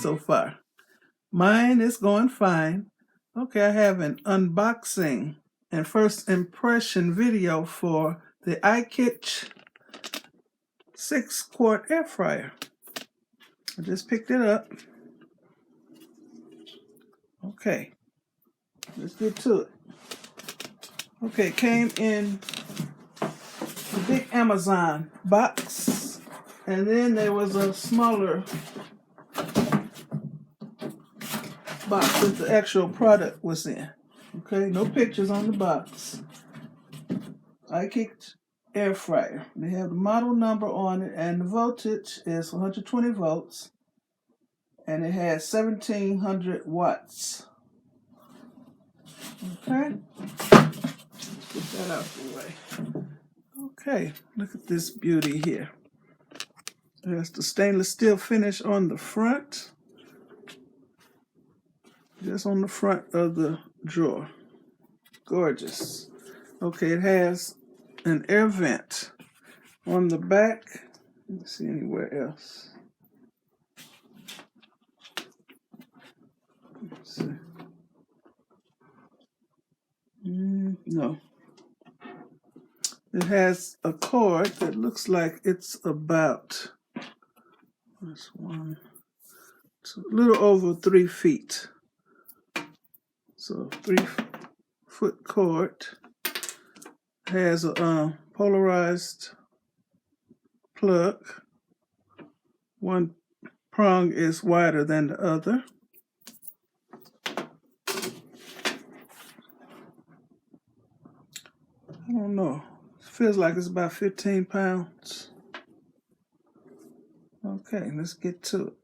so far? Mine is going fine. Okay, I have an unboxing and first impression video for the iKich 6-quart air fryer. I just picked it up. Okay, let's get to it. Okay, it came in a big Amazon box, and then there was a smaller box that the actual product was in. Okay, no pictures on the box. iKich air fryer. They have the model number on it, and the voltage is 120 volts, and it has 1700 watts. Okay, let's get that out of the way. Okay, look at this beauty here. There's the stainless steel finish on the front, just on the front of the drawer. Gorgeous. Okay, it has an air vent on the back. Let's see anywhere else. Let's see. No. It has a cord that looks like it's about a little over 3 feet. So 3-foot cord. Has a polarized plug. One prong is wider than the other. I don't know. It feels like it's about 15 pounds. Okay, let's get to it.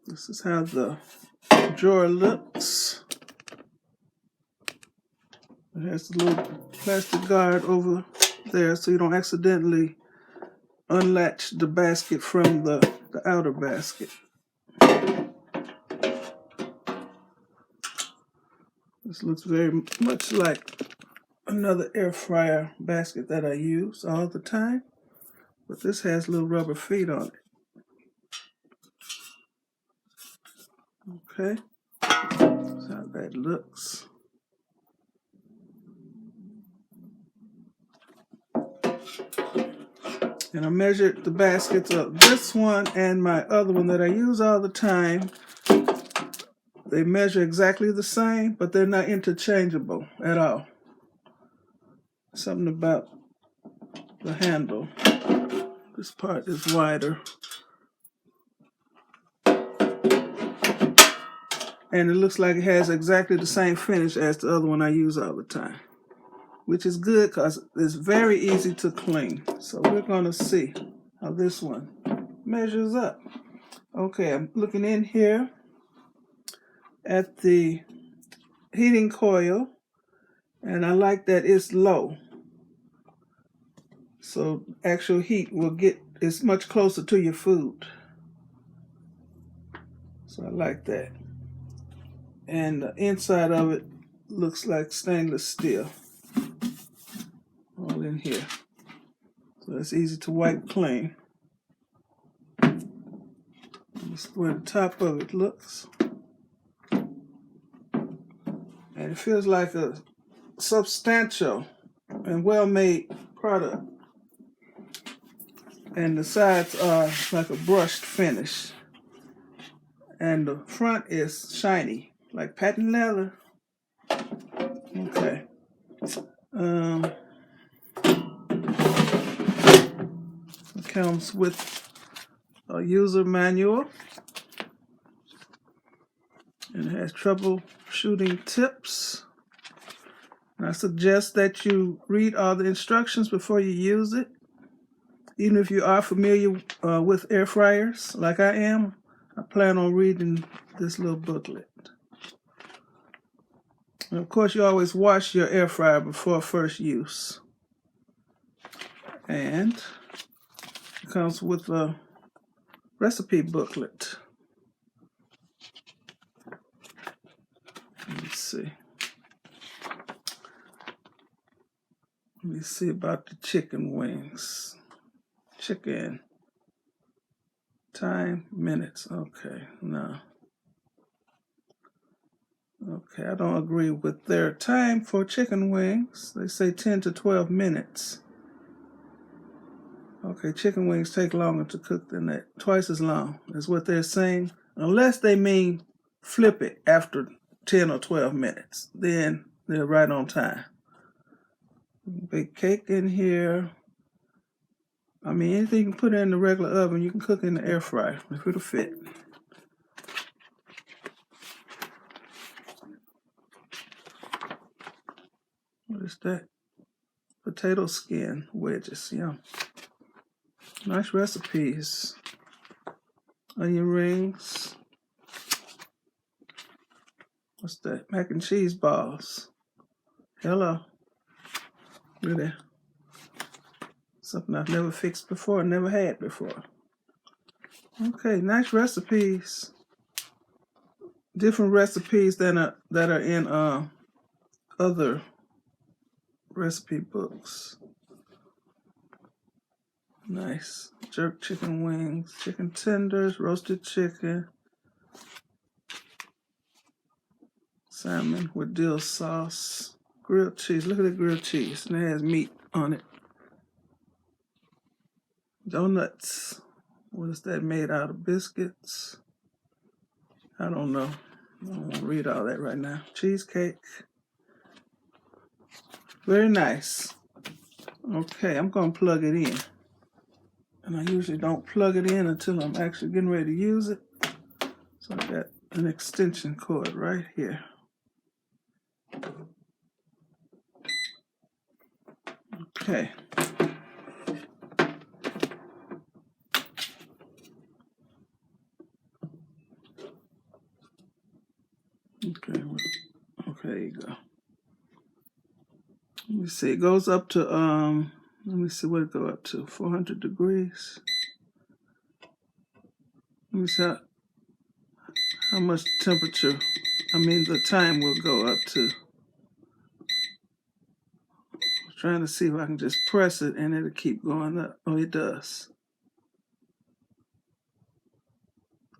This is how the drawer looks. It has a little plastic guard over there so you don't accidentally unlatch the basket from the outer basket. This looks very much like another air fryer basket that I use all the time, but this has little rubber feet on it. Okay, that's how that looks. And I measured the baskets of this one and my other one that I use all the time. They measure exactly the same, but they're not interchangeable at all. Something about the handle. This part is wider. And it looks like it has exactly the same finish as the other one I use all the time, which is good because it's very easy to clean. So we're going to see how this one measures up. Okay, I'm looking in here at the heating coil, and I like that it's low. So actual heat it's much closer to your food. So I like that. And the inside of it looks like stainless steel. All in here. So it's easy to wipe clean. This is where the top of it looks. And it feels like a substantial and well-made product. And the sides are like a brushed finish. And the front is shiny, like patent leather. Okay. It comes with a user manual. And it has troubleshooting tips. And I suggest that you read all the instructions before you use it. Even if you are familiar with air fryers, like I am, I plan on reading this little booklet. And of course, you always wash your air fryer before first use. And it comes with a recipe booklet. Let's see. Let me see about the chicken wings. chicken. Time, minutes. Okay, no. Okay, I don't agree with their time for chicken wings. They say 10 to 12 minutes. Okay, chicken wings take longer to cook than that. Twice as long is what they're saying. Unless they mean flip it after 10 or 12 minutes. Then they're right on time. Bake cake in here. I mean, anything you can put in the regular oven, you can cook in the air fryer if it'll fit. What is that? Potato skin wedges, yum. Nice recipes. Onion rings. What's that? Mac and cheese balls. Hello. Look at that. Something I've never fixed before, never had before. Okay, nice recipes. Different recipes that are in other recipe books. Nice. Jerk chicken wings, chicken tenders, roasted chicken, salmon with dill sauce, grilled cheese. Look at the grilled cheese, and it has meat on it. Donuts. What is that made out of? Biscuits? I don't know. I don't want to read all that right now. Cheesecake. Very nice. Okay, I'm going to plug it in. And I usually don't plug it in until I'm actually getting ready to use it. So I got an extension cord right here. Okay. Okay, there you go. Let me see, it goes up to, let me see what it go up to, 400 degrees. Let me see how much temperature, the time will go up to. I'm trying to see if I can just press it and it'll keep going up. Oh, it does.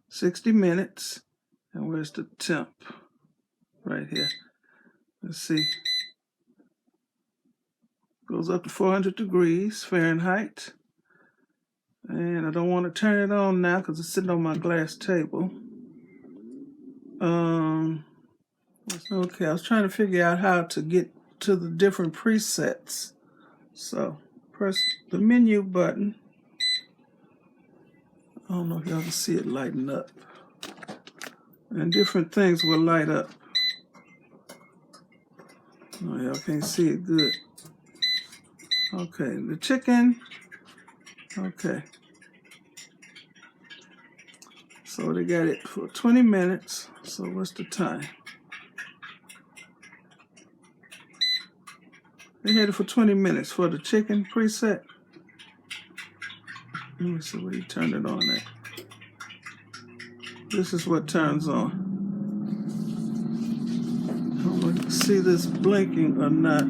60 minutes. And where's the temp? Right here. Let's see. Goes up to 400 degrees Fahrenheit. And I don't want to turn it on now because it's sitting on my glass table. Okay, I was trying to figure out how to get to the different presets. So, press the menu button. I don't know if y'all can see it lighting up. And different things will light up. Oh, y'all can't see it good. Okay, the chicken. Okay. So they got it for 20 minutes. So what's the time? They had it for 20 minutes for the chicken preset. Let me see where you turn it on at. This is what turns on. I don't know if you can see this blinking or not.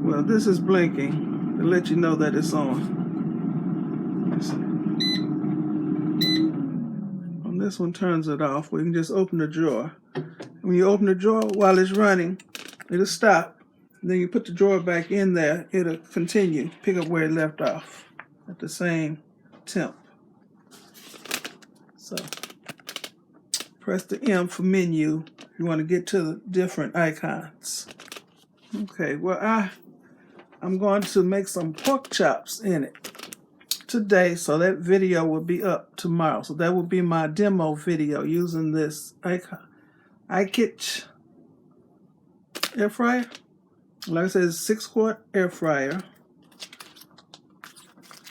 Well, this is blinking to let you know that it's on. Let me see. On this one turns it off. We can just open the drawer. When you open the drawer while it's running, it'll stop. Then you put the drawer back in there, it'll continue, pick up where it left off at the same temp. So, press the M for menu if you want to get to the different icons. Okay, well, I'm going to make some pork chops in it today, so that video will be up tomorrow. So that will be my demo video using this iKich air fryer. Like I said, it's a 6-quart air fryer.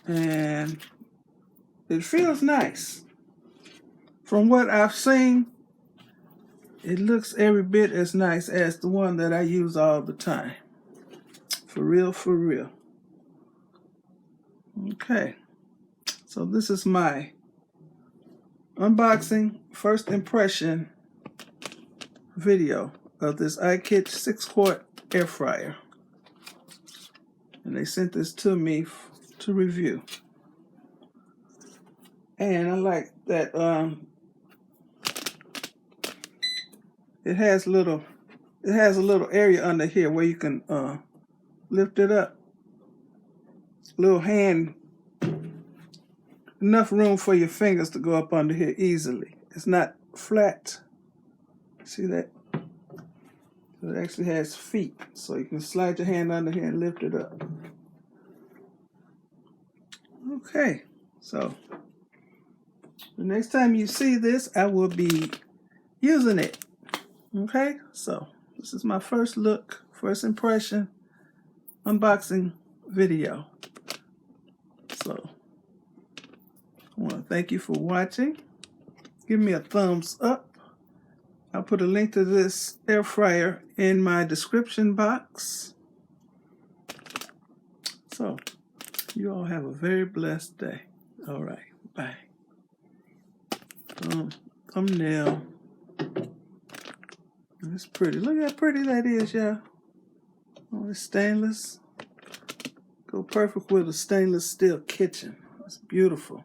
And it feels nice. From what I've seen, it looks every bit as nice as the one that I use all the time. For real, for real. Okay. So this is my unboxing, first impression video of this iKich 6-quart air fryer. And they sent this to me to review. And I like that it has a little area under here where you can lift it up. Little hand, enough room for your fingers to go up under here easily. It's not flat. See that? So it actually has feet, so you can slide your hand under here and lift it up. Okay, so the next time you see this, I will be using it. Okay, so this is my first look, first impression, unboxing video. So I want to thank you for watching. Give me a thumbs up. I'll put a link to this air fryer in my description box. So you all have a very blessed day. All right, bye. Thumbnail. It's pretty. Look how pretty that is, y'all. Oh, it's stainless. Go perfect with a stainless steel kitchen. It's beautiful.